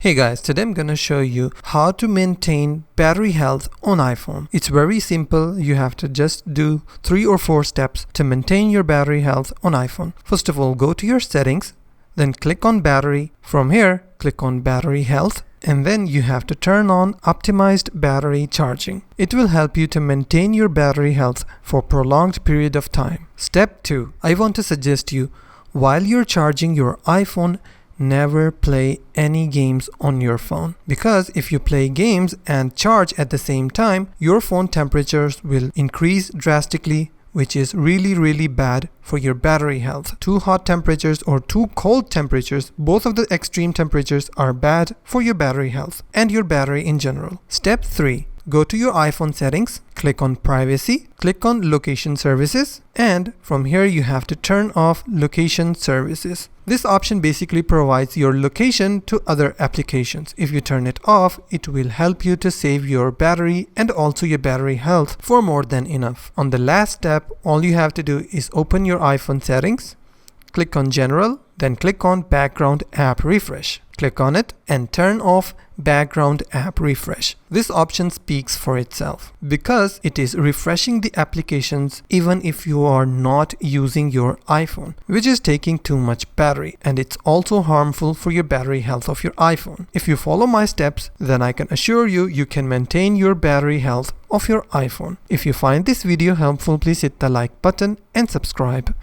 Hey guys, today I'm gonna show you how to maintain battery health on iPhone. It's very simple. You have to just do 3 or 4 steps to maintain your battery health on iPhone. First of all, go to your settings, then click on battery. From here, click on battery health, and then you have to turn on optimized battery charging. It will help you to maintain your battery health for a prolonged period of time. Step 2. I want to suggest you, while you're charging your iPhone, never play any games on your phone, because if you play games and charge at the same time, your phone temperatures will increase drastically, which is really bad for your battery health. Too hot temperatures or too cold temperatures, both of the extreme temperatures are bad for your battery health and your battery in general. Step 3. Go to your iPhone settings, click on privacy, click on location services, and from here you have to turn off location services. This option basically provides your location to other applications. If you turn it off, it will help you to save your battery and also your battery health for more than enough. On the last step, all you have to do is open your iPhone settings, click on general, then click on background app refresh. Click on it and turn off background app refresh. This option speaks for itself because it is refreshing the applications even if you are not using your iPhone, which is taking too much battery, and it's also harmful for your battery health of your iPhone. If you follow my steps, then I can assure you you can maintain your battery health of your iPhone. If you find this video helpful, please hit the like button and subscribe.